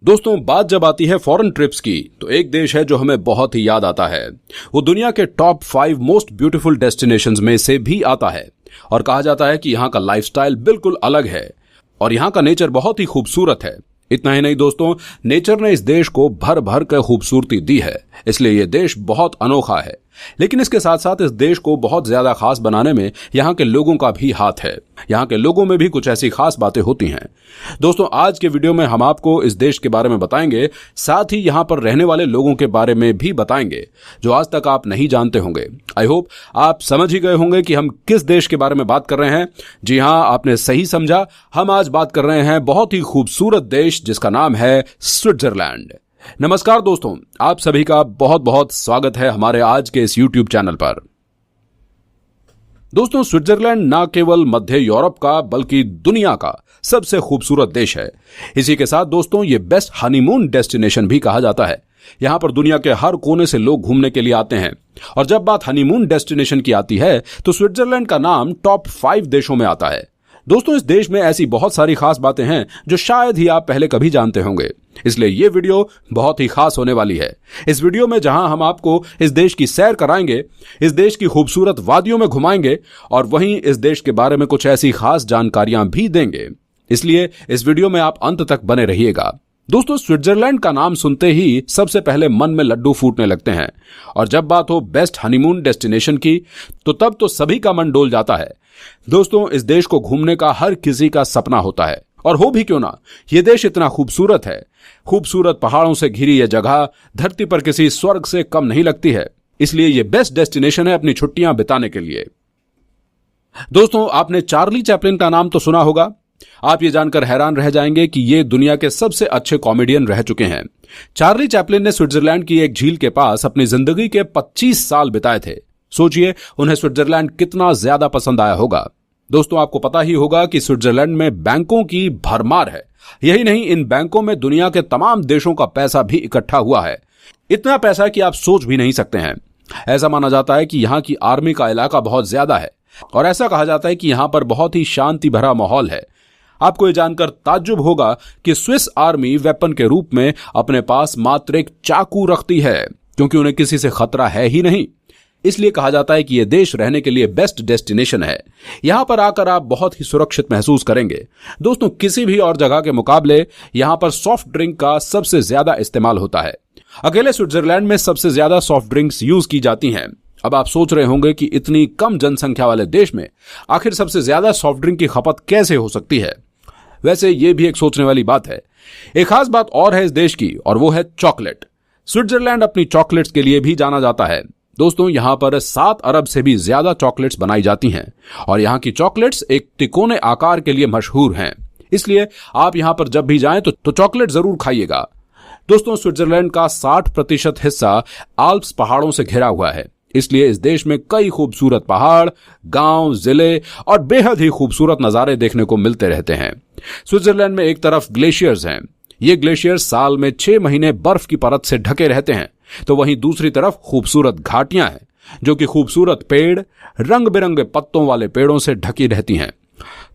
दोस्तों, बात जब आती है फॉरेन ट्रिप्स की तो एक देश है जो हमें बहुत ही याद आता है। वो दुनिया के टॉप 5 मोस्ट ब्यूटीफुल डेस्टिनेशंस में से भी आता है और कहा जाता है कि यहाँ का लाइफस्टाइल बिल्कुल अलग है और यहाँ का नेचर बहुत ही खूबसूरत है। इतना ही नहीं दोस्तों, नेचर ने इस देश को भर भर कर खूबसूरती दी है, इसलिए ये देश बहुत अनोखा है। लेकिन इसके साथ साथ इस देश को बहुत ज्यादा खास बनाने में यहाँ के लोगों का भी हाथ है। यहाँ के लोगों में भी कुछ ऐसी खास बातें होती हैं। दोस्तों, आज के वीडियो में हम आपको इस देश के बारे में बताएंगे, साथ ही यहाँ पर रहने वाले लोगों के बारे में भी बताएंगे जो आज तक आप नहीं जानते होंगे। आई होप आप समझ ही गए होंगे कि हम किस देश के बारे में बात कर रहे हैं। जी हाँ, आपने सही समझा, हम आज बात कर रहे हैं बहुत ही खूबसूरत देश जिसका नाम है स्विट्जरलैंड। नमस्कार दोस्तों, आप सभी का बहुत बहुत स्वागत है हमारे आज के इस YouTube चैनल पर। दोस्तों, स्विट्जरलैंड ना केवल मध्य यूरोप का बल्कि दुनिया का सबसे खूबसूरत देश है। इसी के साथ दोस्तों, ये बेस्ट हनीमून डेस्टिनेशन भी कहा जाता है। यहां पर दुनिया के हर कोने से लोग घूमने के लिए आते हैं और जब बात हनीमून डेस्टिनेशन की आती है तो स्विट्जरलैंड का नाम टॉप 5 देशों में आता है। दोस्तों, इस देश में ऐसी बहुत सारी खास बातें हैं जो शायद ही आप पहले कभी जानते होंगे, इसलिए ये वीडियो बहुत ही खास होने वाली है। इस वीडियो में जहां हम आपको इस देश की सैर कराएंगे, इस देश की खूबसूरत वादियों में घुमाएंगे और वहीं इस देश के बारे में कुछ ऐसी खास जानकारियां भी देंगे, इसलिए इस वीडियो में आप अंत तक बने रहिएगा। दोस्तों, स्विट्जरलैंड का नाम सुनते ही सबसे पहले मन में लड्डू फूटने लगते हैं और जब बात हो बेस्ट हनीमून डेस्टिनेशन की तो तब तो सभी का मन डोल जाता है। दोस्तों, इस देश को घूमने का हर किसी का सपना होता है और हो भी क्यों ना, यह देश इतना खूबसूरत है। खूबसूरत पहाड़ों से घिरी यह जगह धरती पर किसी स्वर्ग से कम नहीं लगती है, इसलिए यह बेस्ट डेस्टिनेशन है अपनी छुट्टियां बिताने के लिए। दोस्तों, आपने चार्ली चैपलिन का नाम तो सुना होगा। आप ये जानकर हैरान रह जाएंगे कि ये दुनिया के सबसे अच्छे कॉमेडियन रह चुके हैं। चार्ली चैपलिन ने स्विट्जरलैंड की एक झील के पास अपनी जिंदगी के 25 साल बिताए थे। सोचिए उन्हें स्विट्जरलैंड कितना ज्यादा पसंद आया होगा। दोस्तों, आपको पता ही होगा कि स्विट्जरलैंड में बैंकों की भरमार है। यही नहीं, इन बैंकों में दुनिया के तमाम देशों का पैसा भी इकट्ठा हुआ है। इतना पैसा कि आप सोच भी नहीं सकते हैं। ऐसा माना जाता है कि यहाँ की आर्मी का इलाका बहुत ज्यादा है और ऐसा कहा जाता है कि यहाँ पर बहुत ही शांति भरा माहौल है। आपको ये जानकर ताज्जुब होगा कि स्विस आर्मी वेपन के रूप में अपने पास मात्र एक चाकू रखती है, क्योंकि उन्हें किसी से खतरा है ही नहीं। इसलिए कहा जाता है कि यह देश रहने के लिए बेस्ट डेस्टिनेशन है। यहां पर आकर आप बहुत ही सुरक्षित महसूस करेंगे। दोस्तों, किसी भी और जगह के मुकाबले यहां पर सॉफ्ट ड्रिंक का सबसे ज्यादा इस्तेमाल होता है। अकेले स्विट्जरलैंड में सबसे ज्यादा सॉफ्ट ड्रिंक्स यूज की जाती हैं। अब आप सोच रहे होंगे कि इतनी कम जनसंख्या वाले देश में आखिर सबसे ज्यादा सॉफ्ट ड्रिंक की खपत कैसे हो सकती है। वैसे यह भी एक सोचने वाली बात है। एक खास बात और है इस देश की, और वो है चॉकलेट। स्विट्जरलैंड अपनी चॉकलेट्स के लिए भी जाना जाता है। दोस्तों, यहां पर 7 अरब से भी ज्यादा चॉकलेट्स बनाई जाती हैं और यहां की चॉकलेट्स एक तिकोने आकार के लिए मशहूर हैं। इसलिए आप यहां पर जब भी जाएं तो चॉकलेट जरूर खाइएगा। दोस्तों, स्विट्जरलैंड का 60% हिस्सा आल्प्स पहाड़ों से घिरा हुआ है, इसलिए इस देश में कई खूबसूरत पहाड़, गांव, जिले और बेहद ही खूबसूरत नजारे देखने को मिलते रहते हैं। स्विट्जरलैंड में एक तरफ ग्लेशियर्स हैं। ये ग्लेशियर्स साल में 6 महीने बर्फ की परत से ढके रहते हैं, तो वहीं दूसरी तरफ खूबसूरत घाटियां हैं जो कि खूबसूरत पेड़, रंग बिरंगे पत्तों वाले पेड़ों से ढकी रहती हैं।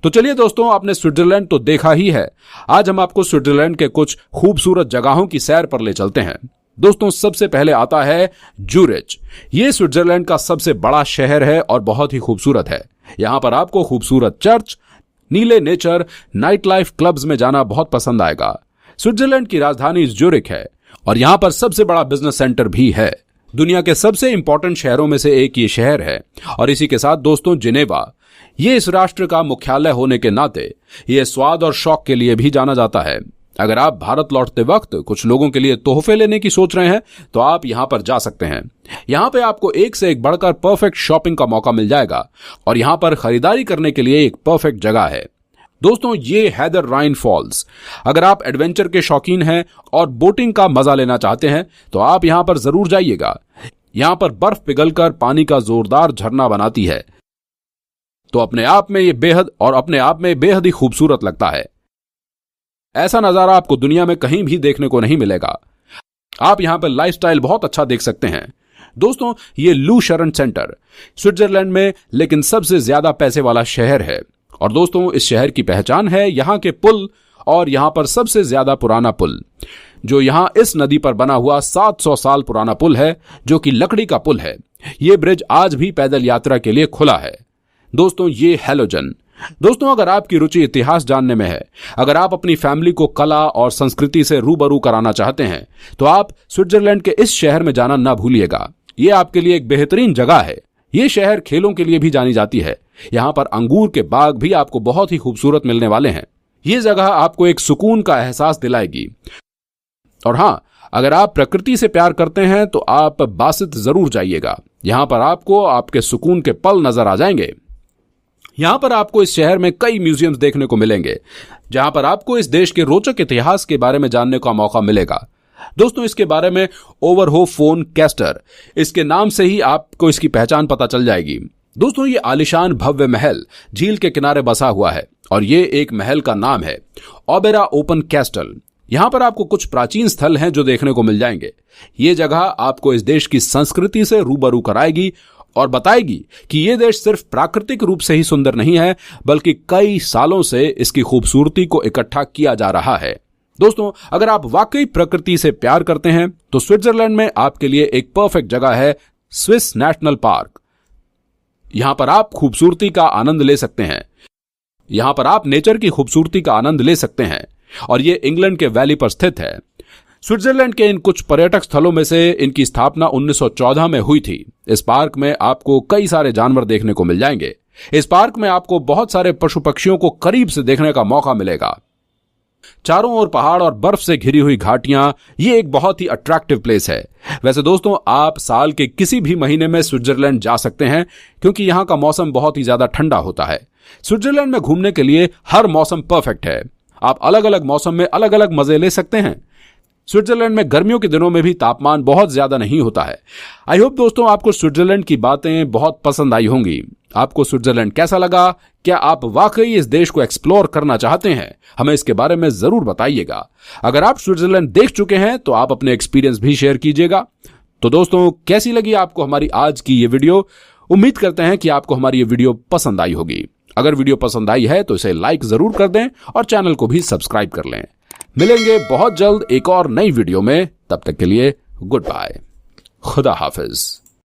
तो चलिए दोस्तों, आपने स्विट्जरलैंड तो देखा ही है, आज हम आपको स्विट्जरलैंड के कुछ खूबसूरत जगहों की सैर पर ले चलते हैं। दोस्तों, सबसे पहले आता है ज्यूरिच। ये स्विट्जरलैंड का सबसे बड़ा शहर है और बहुत ही खूबसूरत है। यहां पर आपको खूबसूरत चर्च, नीले नेचर, नाइट लाइफ क्लब्स में जाना बहुत पसंद आएगा। स्विट्जरलैंड की राजधानी ज्यूरिख है और यहां पर सबसे बड़ा बिजनेस सेंटर भी है। दुनिया के सबसे इंपॉर्टेंट शहरों में से एक ये शहर है। और इसी के साथ दोस्तों, जिनेवा, ये इस राष्ट्र का मुख्यालय होने के नाते ये स्वाद और शौक के लिए भी जाना जाता है। अगर आप भारत लौटते वक्त कुछ लोगों के लिए तोहफे लेने की सोच रहे हैं तो आप यहां पर जा सकते हैं। यहां पे आपको एक से एक बढ़कर परफेक्ट शॉपिंग का मौका मिल जाएगा और यहां पर खरीदारी करने के लिए एक परफेक्ट जगह है। दोस्तों, ये हैदर राइन फॉल्स। अगर आप एडवेंचर के शौकीन हैं और बोटिंग का मजा लेना चाहते हैं तो आप यहां पर जरूर जाइएगा। यहां पर बर्फ पिघलकर पानी का जोरदार झरना बनाती है, तो अपने आप में बेहद ही खूबसूरत लगता है। ऐसा नजारा आपको दुनिया में कहीं भी देखने को नहीं मिलेगा। आप यहां पर लाइफस्टाइल बहुत अच्छा देख सकते हैं। दोस्तों, ये लूशरन सेंटर स्विट्जरलैंड में लेकिन सबसे ज्यादा पैसे वाला शहर है और दोस्तों, इस शहर की पहचान है यहां के पुल और यहां पर सबसे ज्यादा पुराना पुल। जो यहाँ इस नदी पर बना हुआ 700 साल पुराना पुल है, जो कि लकड़ी का पुल है। ये ब्रिज आज भी पैदल यात्रा के लिए खुला है। दोस्तों, ये हैलोजन। दोस्तों, अगर आपकी रुचि इतिहास जानने में है, अगर आप अपनी फैमिली को कला और संस्कृति से रूबरू कराना चाहते हैं, तो आप स्विट्जरलैंड के इस शहर में जाना ना भूलिएगा। ये आपके लिए एक बेहतरीन जगह है। ये शहर खेलों के लिए भी जानी जाती है। यहाँ पर अंगूर के बाग भी आपको बहुत ही खूबसूरत मिलने वाले हैं। ये जगह आपको एक सुकून का एहसास दिलाएगी। और हाँ, अगर आप प्रकृति से प्यार करते हैं तो आप बासित जरूर जाइएगा। यहाँ पर आपको आपके सुकून के पल नजर आ जाएंगे। यहाँ पर आपको इस शहर में कई म्यूजियम्स देखने को मिलेंगे, जहां पर आपको इस देश के रोचक इतिहास के बारे में जानने का मौका मिलेगा। दोस्तों, इसके बारे में ओवरहोफ फोन कैस्टर, इसके नाम से ही आपको इसकी पहचान पता चल जाएगी। दोस्तों, ये आलिशान भव्य महल झील के किनारे बसा हुआ है और ये एक महल का नाम है ओबेरा ओपन कैस्टल। यहां पर आपको कुछ प्राचीन स्थल हैं जो देखने को मिल जाएंगे। ये जगह आपको इस देश की संस्कृति से रूबरू कराएगी और बताएगी कि ये देश सिर्फ प्राकृतिक रूप से ही सुंदर नहीं है, बल्कि कई सालों से इसकी खूबसूरती को इकट्ठा किया जा रहा है। दोस्तों, अगर आप वाकई प्रकृति से प्यार करते हैं तो स्विट्जरलैंड में आपके लिए एक परफेक्ट जगह है स्विस नेशनल पार्क। यहां पर आप खूबसूरती का आनंद ले सकते हैं। यहां पर आप नेचर की खूबसूरती का आनंद ले सकते हैं और ये इंग्लैंड के वैली पर स्थित है। स्विट्जरलैंड के इन कुछ पर्यटक स्थलों में से इनकी स्थापना 1914 में हुई थी। इस पार्क में आपको कई सारे जानवर देखने को मिल जाएंगे। इस पार्क में आपको बहुत सारे पशु पक्षियों को करीब से देखने का मौका मिलेगा। चारों ओर पहाड़ और बर्फ से घिरी हुई घाटियां, ये एक बहुत ही अट्रैक्टिव प्लेस है। वैसे दोस्तों, आप साल के किसी भी महीने में स्विट्जरलैंड जा सकते हैं, क्योंकि यहां का मौसम बहुत ही ज्यादा ठंडा होता है। स्विट्जरलैंड में घूमने के लिए हर मौसम परफेक्ट है। आप अलग अलग मौसम में अलग अलग मजे ले सकते हैं। स्विट्जरलैंड में गर्मियों के दिनों में भी तापमान बहुत ज्यादा नहीं होता है। आई होप दोस्तों, आपको स्विट्जरलैंड की बातें बहुत पसंद आई होंगी। आपको स्विट्जरलैंड कैसा लगा? क्या आप वाकई इस देश को एक्सप्लोर करना चाहते हैं? हमें इसके बारे में जरूर बताइएगा। अगर आप स्विट्जरलैंड देख चुके हैं तो आप अपने एक्सपीरियंस भी शेयर कीजिएगा। तो दोस्तों, कैसी लगी आपको हमारी आज की ये वीडियो? उम्मीद करते हैं कि आपको हमारी ये वीडियो पसंद आई होगी। अगर वीडियो पसंद आई है तो इसे लाइक जरूर कर दें और चैनल को भी सब्सक्राइब कर लें। मिलेंगे बहुत जल्द एक और नई वीडियो में। तब तक के लिए गुड बाय। खुदा हाफिज।